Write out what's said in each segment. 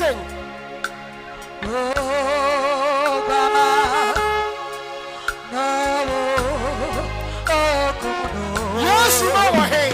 sing. Yes, you know what, hey.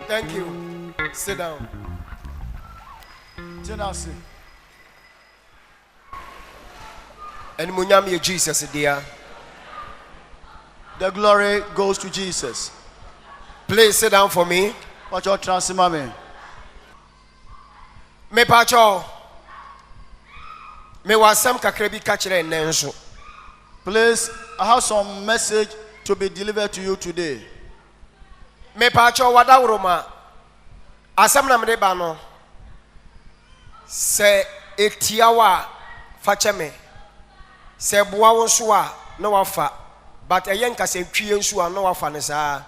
Thank you. Sit down. And Munyami Jesus, dear. The glory goes to Jesus. Please sit down for me. Watch your transimame. Me pacho. Me wasam kakrebi kachire nenso. Please, I have some message to be delivered to you today. Me pacho wada uroma. Asam na mde bano. Se etiawa facheme. Se buwa wonsua no wafa. But eyen kase twie nsua no wafa ne saa.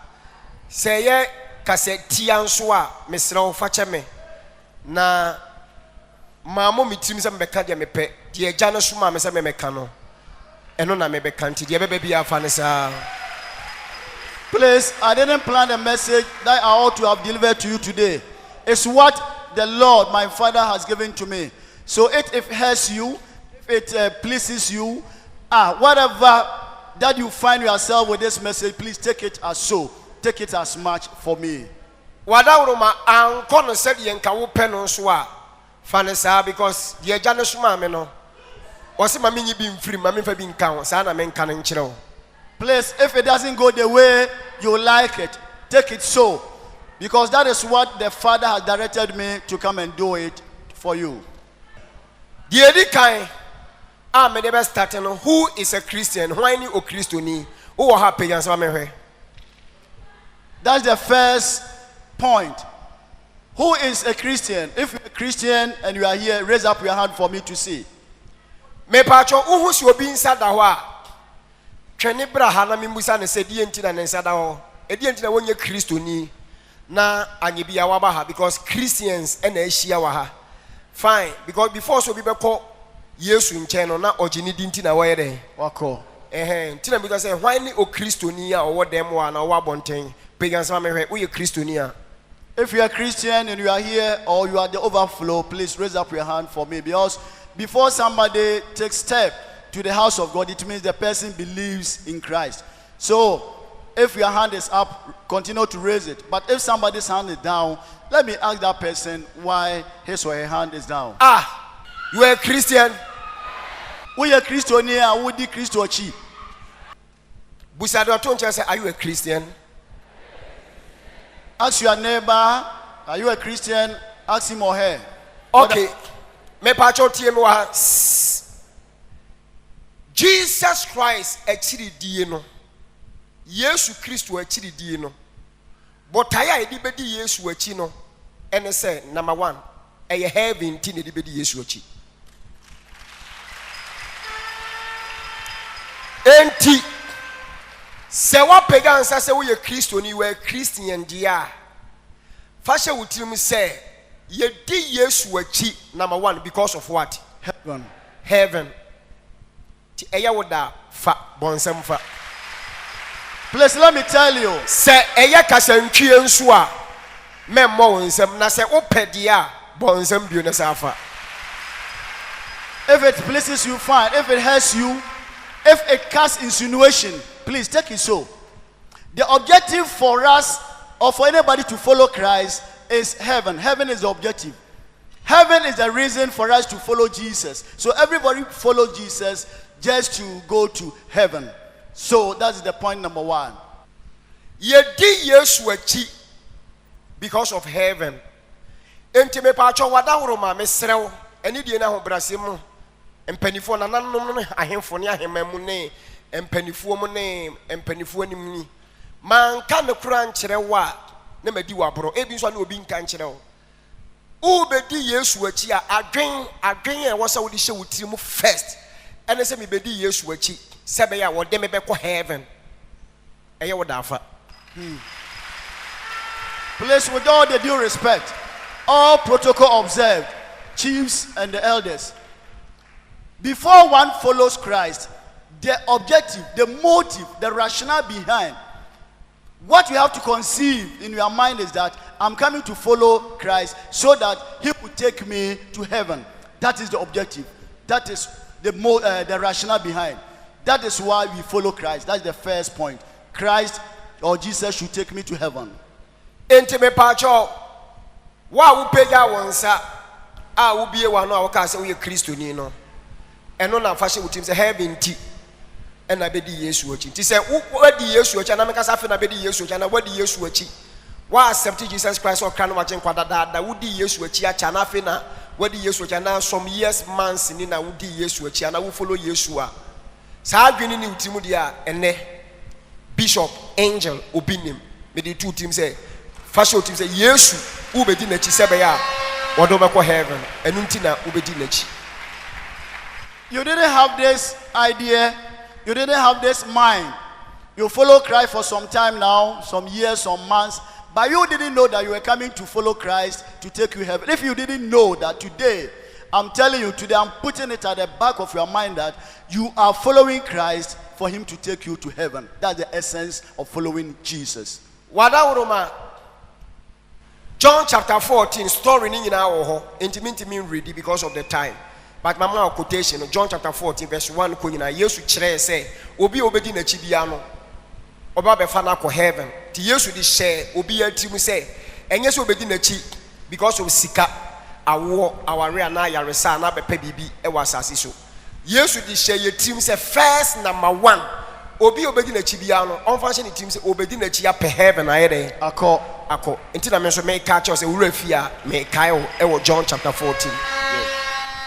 Se ye kase tia nsua mesra wo facheme. Na mamo mitim se mbeka de mepe. De agya no suma me se me meka no. Eno na me beka nti de bebe bia fa ne saa. Please, I didn't plan a message that I ought to have delivered to you today. It's what the Lord, my Father, has given to me. So if it hurts you, if it pleases you, whatever that you find yourself with this message, please take it as so. Take it as much for me. Wadauruma ankono said yenka wo peno so a fanesa because the agya no suma me no. Wose mami nyi bi mfiri mami fa bi nka ho saa na me nka no nkyere wo. Please, if it doesn't go the way you like it, take it so. Because that is what the Father has directed me to come and do it for you. The edikai me dey start no who is a Christian? Why ni o Christoni? Who ha pagan so me hwe? That's the first point. Who is a Christian? If you're a Christian and you are here, raise up your hand for me to see. Me pacho who si obi insada ho a twene bra ha na memusa ne se die nti na ne nsada ho. E die nti na wonye Christoni. Na anyibia waba ha because Christians and ehia wa ha fine because before so be beko Yesu nche no na ogini dinti na wo yede wako ntina because say why ni o Christoni a owo dem wa na wo abonten pagans ma mehwe wo ye Christoni a. If you are Christian and you are here or you are the overflow, please raise up your hand for me, because before somebody takes step to the house of God, it means the person believes in Christ. So if your hand is up, continue to raise it. But if somebody's hand is down, let me ask that person why his or her hand is down. You are a Christian? We are Christian here, we are Christian. Busado Toncha say, are you a Christian? Ask your neighbor, are you a Christian? Ask him or her. Okay. Me pacho tie me wa. Jesus Christ actually die no. Yesu Christo akiri die no. But aya edi bedi Yesu achi no. Ene say number 1, eye heaven ti ne di bedi Yesu achi. Enti se wa pagan say we ye Christo ni we Christian dia. Fashe wutirim say ye di Yesu achi number 1 because of what? Heaven. Ti eye woda fa bonsam fa. Please let me tell you. Se eye kasantwie nso a memmo wonsam na se opede a bonsam bio na safa. If it pleases you, fine. If it hurts you, if it casts insinuation, please take it so. The objective for us or for anybody to follow Christ is heaven. Heaven is the objective. Heaven is the reason for us to follow Jesus. So everybody follow Jesus just to go to heaven. So that's the point number 1. Ye di Yesu achi because of heaven. Enti me pacho wadawro ma mesrew eni die na ho brasem empanifo na nanom no ahemfo ne ahemamu ne empanifuo mo ne empanifuo nim ni man ka ne kura nkyerɛ wa na madi waboro ebi nso na obi nka nkyerɛ wo u bedi Yesu achi a adwen e wo sɛ wo de hye wo tiri mu first ɛne sɛ me bedi Yesu achi sɛ be ya wo de me bɛkɔ heaven ɛyɛ wo dafa. Please, with all the due respect, all protocol observed, chiefs and the elders, before one follows Christ, the objective, the motive, the rationale behind what you have to conceive in your mind is that I'm coming to follow Christ so that he will take me to heaven. That is the objective. That is the rationale behind. That is why we follow Christ. That's the first point. Christ or Jesus should take me to heaven. Enti me pacho wa wo pega wonsa a wo bie wa no a wo ka se wo ye Kristoni no eno na fa hye wo tim se heaven ti ena be di Yesu achi ti se wo di Yesu achi na me ka sa fe na be di Yesu achi na wo di Yesu achi wa accept Jesus Christ or kan wa chen kwada da wo di Yesu achi acha na fe na wo di Yesu achi na some years months ni na wo di Yesu achi na wo follow Yesu a sa adwene ni utimu dia ene Bishop Angel Obinim me di two teams say fashion team say Yesu ubedi na chi sebe ya wodo beko heaven enunti na ubedi na chi. You didn't have this idea, you didn't have this mind. You follow Christ for some time now, some years, some months, but you didn't know that you were coming to follow Christ to take you heaven. If you didn't know that today, I'm telling you today, I'm putting it at the back of your mind that you are following Christ for him to take you to heaven. That's the essence of following Jesus. Wada uruma John chapter 14 story ni nyina wo ho intimate me read because of the time. But mama quotation John chapter 14 verse 1 ko nyina Yesu kyerɛ sɛ obi obedi na chi bia no oba be fa na ko heaven. Ti Yesu di share obi ati mu sɛ enye sɛ obedi na chi because of sika awo aware na yaresa na bepa bibi e wa asase so. Yesu di share yetim sɛ first number 1 obi obedi na chi bia no on function team sɛ obedi na chi apɛ heaven ayɛ dɛ akɔ enti na me so me ka kyerɛ sɛ wura fia me kai e John chapter 14.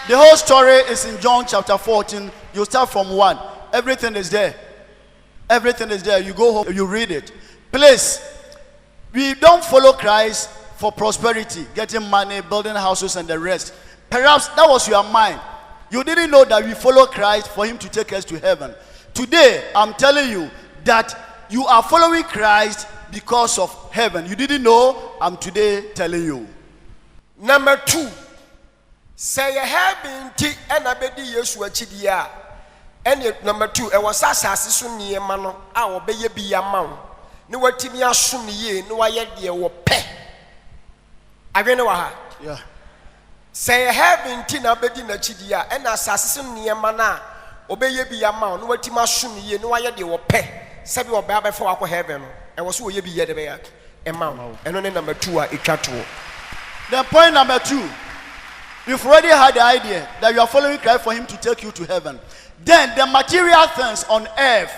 The whole story is in John chapter 14. You start from 1. Everything is there. Everything is there. You go home, you read it. Please, we don't follow Christ for prosperity, getting money, building houses and the rest. Perhaps that was your mind. You didn't know that we follow Christ for him to take us to heaven. Today, I'm telling you that you are following Christ because of heaven. You didn't know, I'm today telling you. Number 2, say you heaven ti ena bedi Yesu achi dia. And number 2, e was asase so niema no a obeye bi ya ma wo. Ne watimi asom ye ne waye de wo pe. Adwene wa ha. Yeah. Say heaven ti na bedi na chi dia ena asase so niema na obeye bi ya ma wo ne watimi asom ye ne waye de wo pe. Sabi oba be fa wa ko heaven no. E wo so oye bi ye de be ya. E ma wo. Eno ne number 2 a etwa to. Then point number 2. You've already had the idea that you are following Christ for him to take you to heaven. Then the material things on earth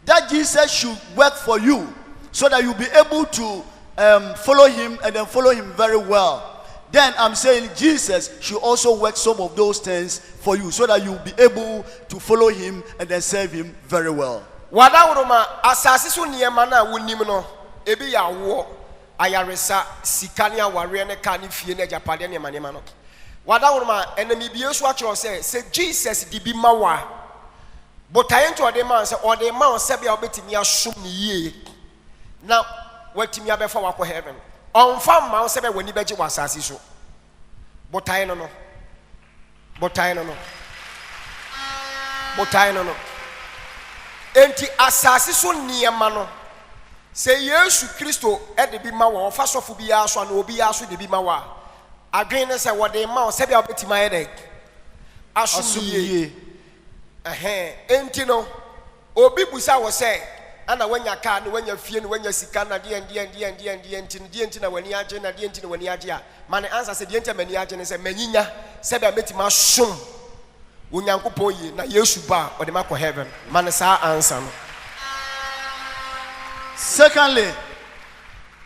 that Jesus should work for you so that you'll be able to follow him and then follow him very well. Then I'm saying Jesus should also work some of those things for you so that you'll be able to follow him and then serve him very well. Wada uruma asase so niema na wonim no ebi ya wo ayaresa sikania ware ne ka ne fie ne japade ne manema no. Wada uruma enemi bi Yesu akyo say Jesus di bi mawa but ayento ode man say ode man say bia obetimi asom ne yie na watimi abefa wako heaven on fam man say be wani beji wasase so but ayi no enti asase so niema no say Yesu Kristo e de bi mawa ofa sofo bi aso na obi aso de bi mawa adwene ne say wode ma o sebia obetima ayede asumye enti no obi busa wo say ana wanya ka ne wanya fie ne wanya sika na de enti na wani age na de enti na wani age a ma ne answer say de enti mani age ne say manyinya sebia metima som wonyankopon yi na Yesu ba wode ma ko heaven ma ne sa answer no. Secondly,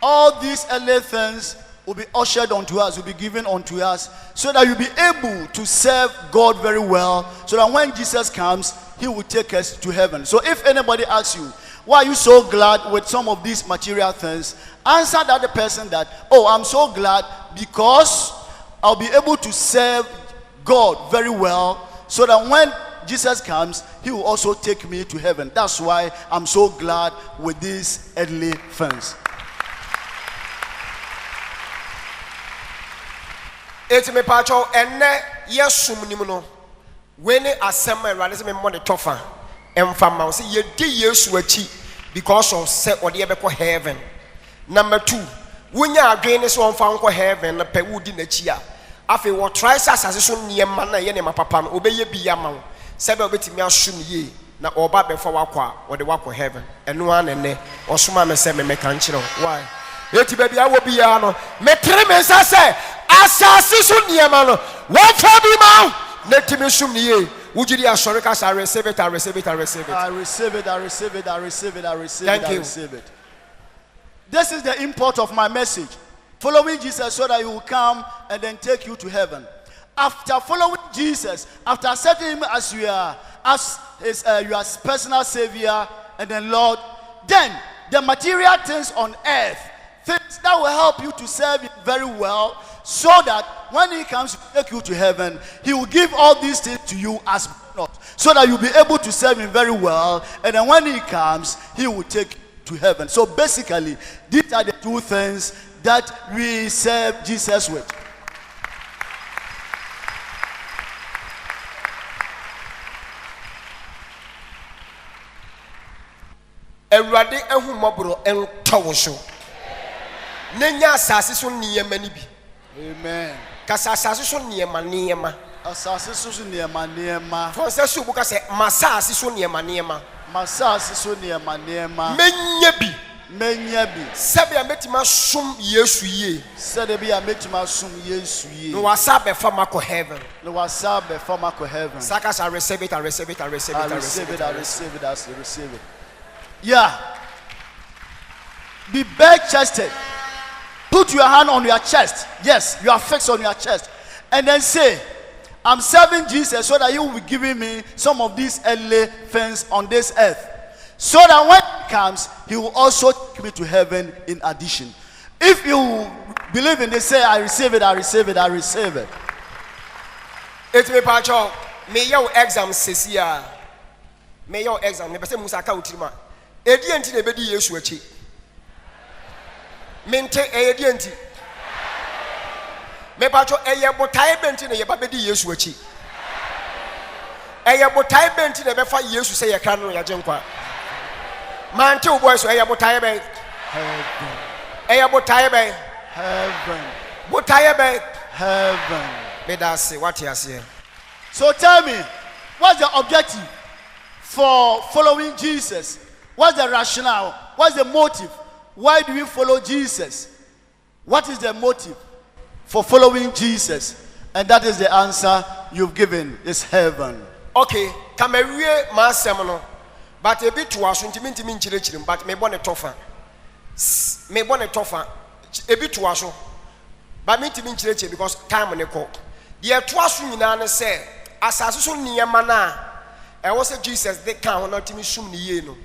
all these earthly things will be ushered unto us, will be given unto us, so that you'll be able to serve God very well, so that when Jesus comes, he will take us to heaven. So if anybody asks you, why are you so glad with some of these material things? Answer that the person that, oh, I'm so glad because I'll be able to serve God very well, so that when Jesus comes, he will also take me to heaven. That's why I'm so glad with these earthly things. It's me pacho enne yesum nimuno. When asema ralise me money tofa. Emfama say ye di Yesu achi because of say ode ebekọ heaven. Number 2, wunya adwene so onfa nkọ heaven na pe wudi na chi a. Afi wo try asase so niema na ye ne mapapa no obeye bi ya ma. Sebe obetimi asum ye na oba befa wakọ ode wakọ heaven. Eno anene osoma me se me meka nkyere. Why? Eti baby awo bi ya no metre me nsa se asase so niema no wofa bi ma netimi sum ye. Would you assure us? I receive it, I receive it, I receive it. I receive it, I receive it, I receive it, I receive Thank it, I you. receive it. This is the import of my message. Following Jesus so that he will come and then take you to heaven. After following Jesus, after accepting him as your personal savior and then Lord, then the material things on earth, things that will help you to serve him very well, so that when he comes to take you to heaven, he will give all these things to you as bonus, so that you'll be able to serve him very well, and then when he comes, he will take you to heaven. So basically, these are the two things that we serve Jesus with. Ewurade ehumobro entawo so. Nenya asase so niyema ni bi. Amen. Kasa asase so niyema. Asase so niema. For say so buka say masa asase so niyema. Masase so niema. Menya bi. Sebe ametima sum Yesu ye. Sebe bi ametima sum Yesu ye. No wasabe fa mako heaven. No wasabe fa mako heaven. Sakas I receive it, I receive it, I receive it, I receive it, I receive it, I receive it. Yeah. Be bare-chested. Put your hand on your chest. Yes, you are fixed on your chest. And then say, I'm serving Jesus so that he will be giving me some of these earthly things on this earth. So that when he comes, he will also take me to heaven in addition. If you believe in this, say, I receive it, I receive it, I receive it. It me pacho, me your exam sesia. Me your exam, me pese musa ka utima. Edi enti na bedi Yesu achi. Mente edi enti. Me pacho eye botai benti na ye ba bedi Yesu achi. Eye botai benti na be fa Yesu se ye kan no ya jenkwa. Mante o boy so eye botai be. Heaven. Eye botai be. Heaven. Botai be. Heaven. Me da say what you say. So tell me, what's the objective for following Jesus? What's the rationale? What's the motive? Why do we follow Jesus? What is the motive for following Jesus? And that is the answer you've given, is heaven. Okay, come away my seminal. But a bit to us, intimate, but me bonnet toffer. Me bonnet toffer, a bit to us. But me to minchire because time on the court. The twas in an say, as I saw near mana, I was a Jesus, they can't not to me soon yeno.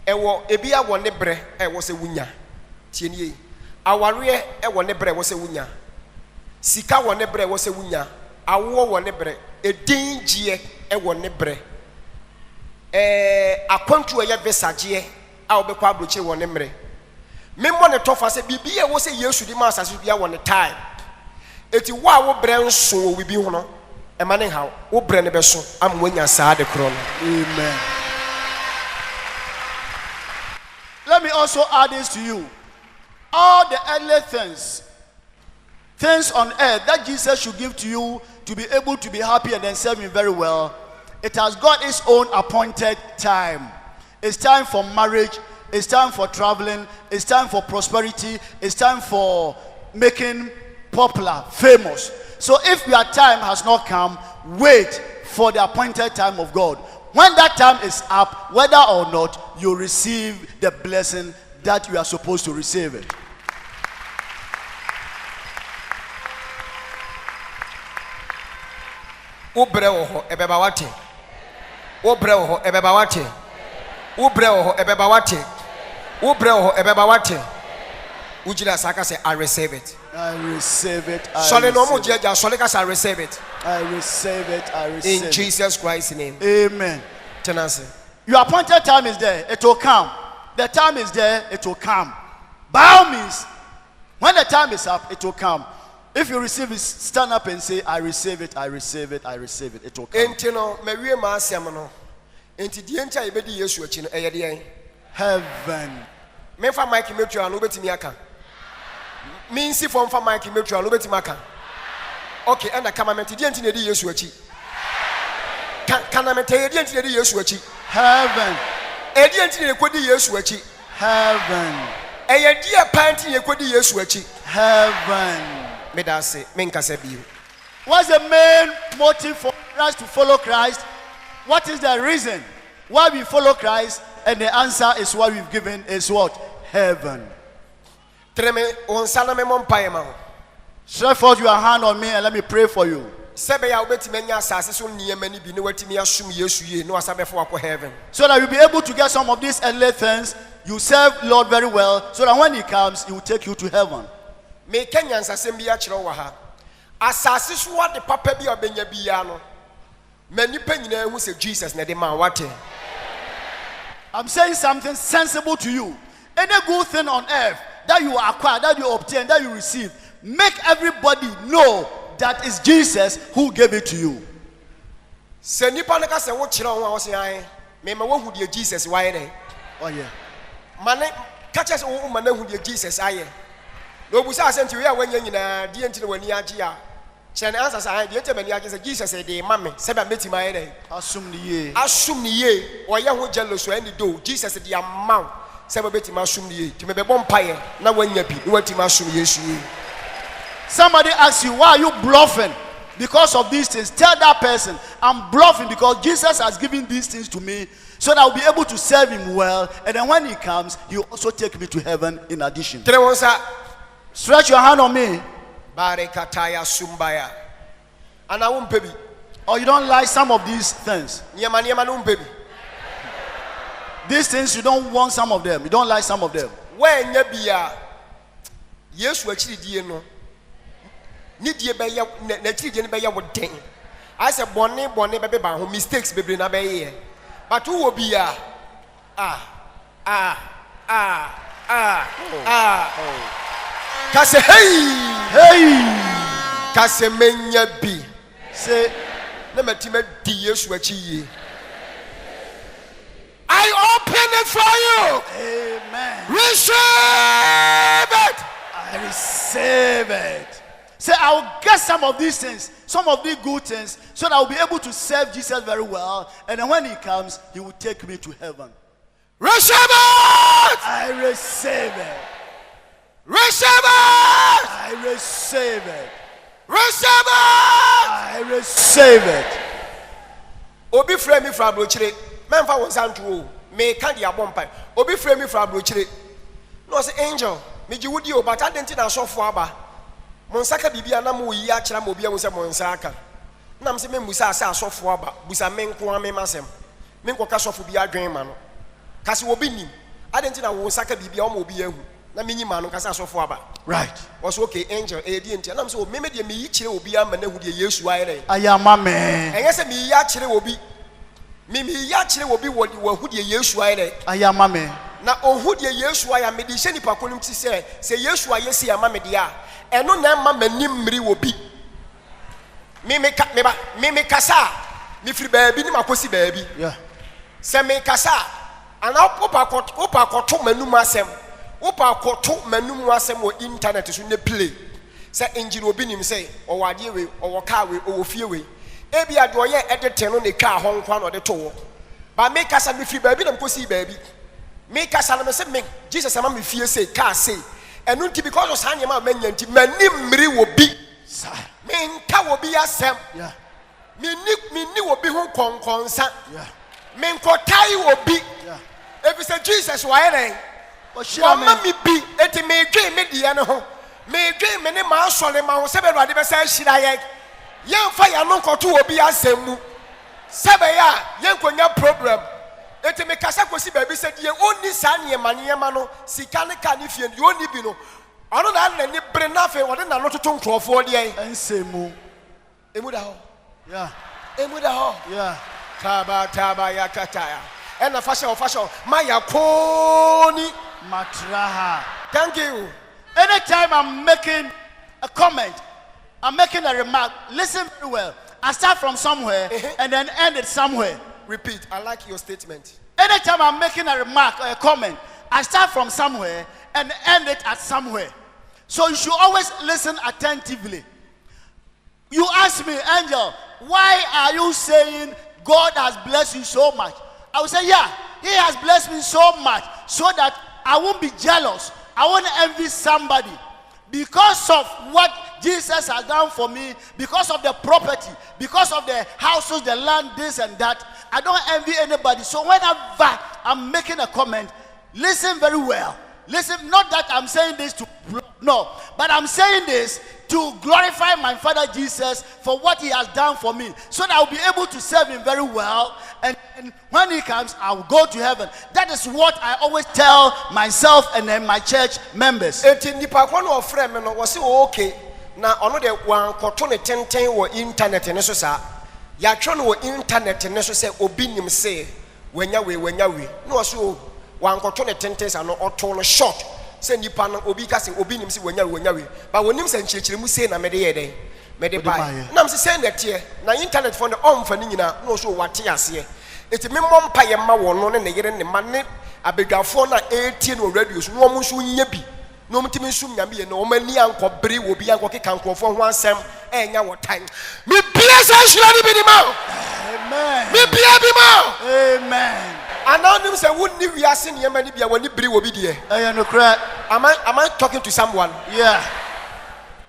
Ewo ebia wone bre was a wunya tienie aware wone bre was a wunya sika wone bre was a wunya awo wone bre edingie wone bre akwantu eye vesagie a obekwa abroche wone mre memmo ne tofa se bibia wo se Yesu di ma asase bia wone time eti wa wo bre nso wo bibi ho no e ma ne hawo wo bre ne beso am wanya saa de kro no. Amen. Let me also add this to you. All the earthly things on earth that Jesus should give to you to be able to be happy and then serve him very well, it has got its own appointed time. It's time for marriage, it's time for traveling, it's time for prosperity, it's time for making popular, famous. So if your time has not come, wait for the appointed time of God. When that time is up, whether or not you receive the blessing that you are supposed to receive it. Ubrewo ebeba wate. Obreho ebebawate. Ubreho ebebawate. Ubreho ebebawate. Ujila saka say I receive it. I receive it. Shole no mo jeja shole ka say receive it. I receive it. I receive it. In Jesus Christ's name. Amen. Tenase. Your appointed time is there. It will come. The time is there. It will come. By all means, when the time is up, it will come. If you receive it, stand up and say, I receive it, I receive it, I receive it. It will come. Enti no me wie ma asem no. Enti die ntia ye bedi Yesu achi no eye de. Heaven. Me fa mic metro no betimi aka. Me nsi for fa mic metro no betimi aka. Okay, and the commandment die ntia de Yesu achi. Kana me tie die ntia de Yesu achi. Heaven. E die ntia de kodi Yesu achi. Heaven. Eye die panti ye kodi Yesu achi. Heaven. Me da say me nkasa bi. What's the main motive for us to follow Christ? What is the reason why we follow Christ? And the answer is what we've given is what? Heaven. Treme on sala me mon paye ma. Stretch forth your hand on me and let me pray for you. Sebe ya obetime nya asase so niyema ni bi ne watimi asum Yesu ye no asabefo akọ heaven. So that you'll be able to get some of these earthly things. You serve Lord very well, so that when He comes, He will take you to heaven. Me Kenyan sasem bi a kire wo ha. Asase so wa de papa bi obenya bi ya no. Mani pa nyina hu se Jesus na de ma wate. I'm saying something sensible to you. Any good thing on earth that you acquire, that you obtain, that you receive, make everybody know that it's Jesus who gave it to you. Se nipa ne ka se wo kire wo a wo se an. Me ma wo hu de Jesus wa ye. Oh yeah. Mane catches wo ma na hu de Jesus aye. No busa asenti we a wanya nyina die ntine wani age a. Chen answer say die ntine mani age say Jesus e de mame se ba meti ma ye. Asum ni ye. Asum ni ye. O ye ho jealous so any do. Jesus de amount se ba beti ma asum ni ye. Ti me be bom paye na wanya bi. No wati ma asum Yesu ye. Somebody asks you, why are you bluffing because of these things? Tell that person, I'm bluffing because Jesus has given these things to me so that I'll be able to serve Him well. And then when He comes, He'll also take me to heaven in addition. Stretch your hand on me. Barekataya sumbaya. Ana umpebi. Or you don't like some of these things. Nyama no umpebi. These things, you don't want some of them. You don't like some of them. When nyabia Yesu achiri die no. Ni die be ya na chiri die ne be ya woden. I say bone be ba ho mistakes bebre na be ye. But who will be Kase hey kase menya bi say na matima di Yesu achi ye. I open it for you. Amen. Receive it. I receive it. Say, I'll get some of these things, some of these good things, so that I'll be able to serve Jesus very well. And then when He comes, He will take me to heaven. Receive it. I receive it. Receive it. I receive it. Receive it. I receive it. Obi frame me from Brochire. Memfa won santu me ka dia bompai. Obi frame me from Brochire. No say angel, me ji wudi o but adenti na sofo aba. Monsaka bibia na mo yi a kira mo bia mo se monsaka. Na me se me musa asa asofo aba. Busa me nko ame masem. Me nko ka sofo bia adwen ma no. Kasi Obinim. Adenti na wo saka bibia o mo bia hu. Na me nyima no kasa asofo aba. Right. Was okay angel e di enti. Na me se o me de me yi kire obi ama na hu de Yesu ayere. Ayama me. Enye se me yi a kire obi. Me ya kire obi wo hu de Yesu ayere. Ayama me. Na ohu de Yesu aya me de hye nipa konum ti se Yesu ayesi ama me de a eno na ma manim mri obi. Me kasa me firi baabi ni makosi baabi. Yeah. Se me kasa ana opa koto manum asem. Opa koto manum asem wo internet so ne play. Se engine Obinim say o wade we o car we o fie we. Ebi ade oye edete no ne twa ho nkwa no de to wo. Ba me kasa me firi baabi na makosi baabi. Me kasa na me say me Jesus ama me fie say car say. And not because of Sanyama Menyanti, Manim Mri will be. Men Ka will be a sam. Yeah. Me will be who consa. Yeah. Men Kotai will be. Yeah. If you say Jesus, why? Mama me be, et may dream mediano. May dream many miles on the Mount 7 rather say, should I? Young fire no to will be a semu. Sebeya, yenkonya problem. Ete me kasa kosi baby said ye oni san ye maniema no sikane kanifie ye oni bi no. Ano na ni bre na fe wode na no toto nkrofo de ensemu. Emu da ho. Yeah. Emu da ho. Yeah. Taba ya kataya. Ena fashion maya koni Matraha. Thank you. Anytime I'm making a comment, I'm making a remark, listen very well. I start from somewhere and then end it somewhere. Repeat. I like your statement. Anytime I'm making a remark or a comment, I start from somewhere and end it at somewhere. So you should always listen attentively. You ask me, Angel, why are you saying God has blessed you so much? I will say, yeah, He has blessed me so much so that I won't be jealous. I won't envy somebody. Because of what Jesus has done for me, because of the property, because of the houses, the land, this and that, I don't envy anybody. So whenever I'm making a comment, listen very well. Listen, not that I'm saying this to, no, but I'm saying this to glorify my Father Jesus for what He has done for me, so that I'll be able to serve Him very well, and when He comes, I'll go to heaven. That is what I always tell myself and then my church members. Na ono de wan koto ne tenten wo internet ne so sa ya twa no wo internet ne so se obinim se wanya we no so wan koto ne tenten sa no oto no short se nipa no obi ka se obinim se wanya we ba wonim se nchirechire mu se na mede ye den mede bai nam se nete na internet for the on fa ni nyina no so wate ase eti me mompa ye ma wo no ne yere ne ma ne abegafo na etie no radio so no mo so nya bi no mutimi sum nyame ye no mani anko bere wo bi anko keka nkrofo ho ansem enya wo tan me bless ashura bi ni ma Amen. Me bia bi ma Amen. Anonym say wonni wiase ne yema ni bia woni bere wo bi de No cry. Am I talking to someone? Yeah.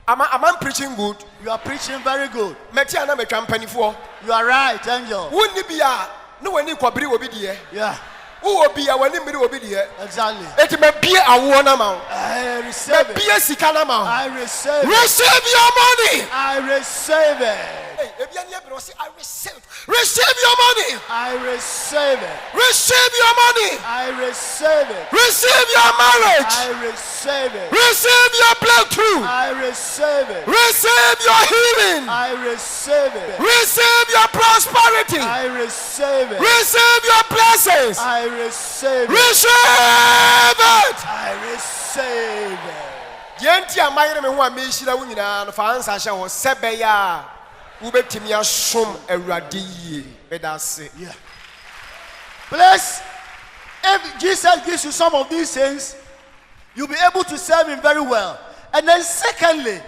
Am I preaching good? You are preaching very good. Meti ana metwa mpanifo. You are right, Angel. Wonni bia no woni kwa bere wo bi de Yeah. Who will be a winning middle will be there? Exactly. It may be a one amount. I receive it. Be a sick amount. I receive it. Receive your money. I receive it. Hey, if you I receive. Receive your money. I receive it. Receive your money. I receive it. Receive your marriage. I receive it. Receive your breakthrough. I receive it. Receive your healing. I receive it. Receive your prosperity. I receive it. Receive your blessings. I receive it. Receive it. I receive it. Yenti amayere me ho a mehira wo nyina no fa ansa hye ho sebeya ubetimi asom awurade yie bedase. Yeah. Please, if Jesus gives you some of these things, you'll be able to serve Him very well. And then secondly,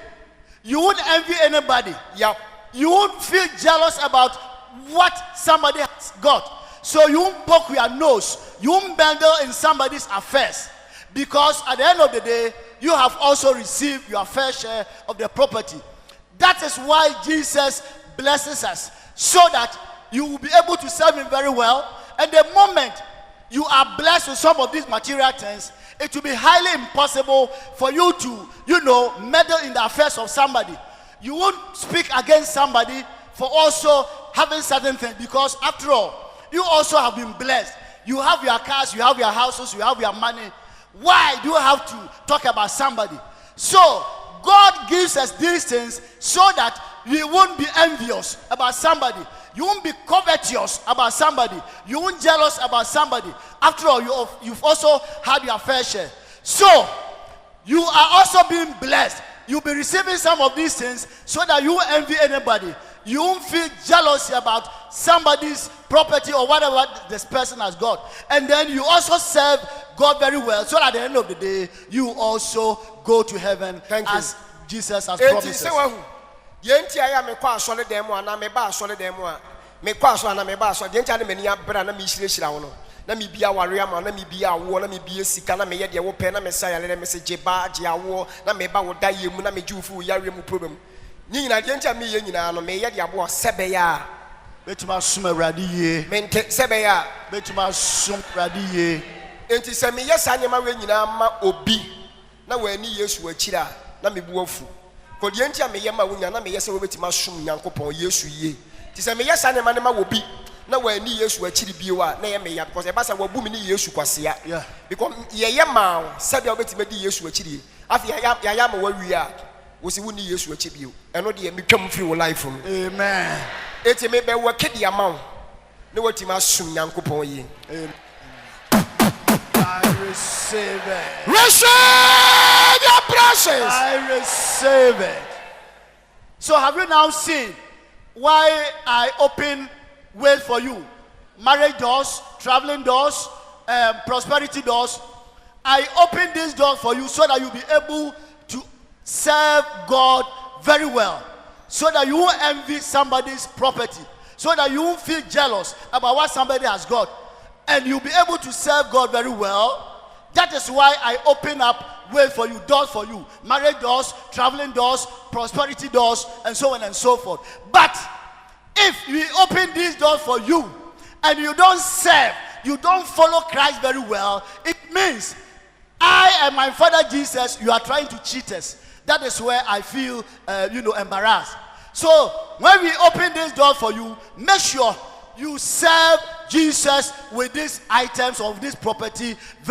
you won't envy anybody. Yeah. You won't feel jealous about what somebody has got. So you won't poke your nose. You won't meddle in somebody's affairs. Because at the end of the day, you have also received your fair share of the property. That is why Jesus blesses us, so that you will be able to serve Him very well. And the moment you are blessed with some of these material things, it will be highly impossible for you to, meddle in the affairs of somebody. You won't speak against somebody for also having certain things, because after all, you also have been blessed. You have your cars, you have your houses, you have your money. Why do you have to talk about somebody? So, God gives us these things so that we won't be envious about somebody. You won't be covetous about somebody. You won't jealous about somebody. After all, you've also had your fair share. So, you are also being blessed. You'll be receiving some of these things so that you won't envy anybody. You won't feel jealousy about somebody's property or whatever this person has got. And then you also serve God very well, so at the end of the day, you also go to heaven. Thank as you. Jesus has promised. Yenti aya me kwa asole dem ana me ba asole dem a me kwa asole ana me ba asole yenti ana me ni abra na me hire wo no na me bia ware ama na me bia awo na me bia sika na me ye de wo pe na me sa yale na me se jeba je awo na me ba wo da ye mu na me jufu yare mu problem ni nyina yenti a me ye nyina no me ye de abo sebe ya betuma sum awrade ye mente sebe ya betuma sum awrade ye enti se me ye sa nyema we nyina ma obi na wani Yesu akira na me bu afu Kodienti a me yema wunya na me yese webetima som Nyankopon Yesu ye Ti se me yesa ne manema wo bi na wa ni Yesu akiri biwa na ye me ya because e ba say wo bu me ni Yesu kwasea. Yeah. Because ye ma sabe obetime di Yesu akiri. Afi ya ma wa wi a wo si wo ni Yesu akiri bio. Eno de me twam fi wo life mu. Amen. Eti me be wo kedi ama na watima asum Nyankopon yi. Amen. I receive it. Receive your blessings. I receive it. So have you now seen why I open way for you? Marriage doors, traveling doors, prosperity doors. I open this door for you so that you'll be able to serve God very well. So that you won't envy somebody's property. So that you won't feel jealous about what somebody has got. And you'll be able to serve God very well. That is why I open up way for you, doors for you. Marriage doors, traveling doors, prosperity doors, and so on and so forth. But if we open these doors for you and you don't serve, you don't follow Christ very well, it means I and my Father Jesus, you are trying to cheat us. That is where I feel, embarrassed. So when we open this door for you, make sure you serve Jesus with these items of this property very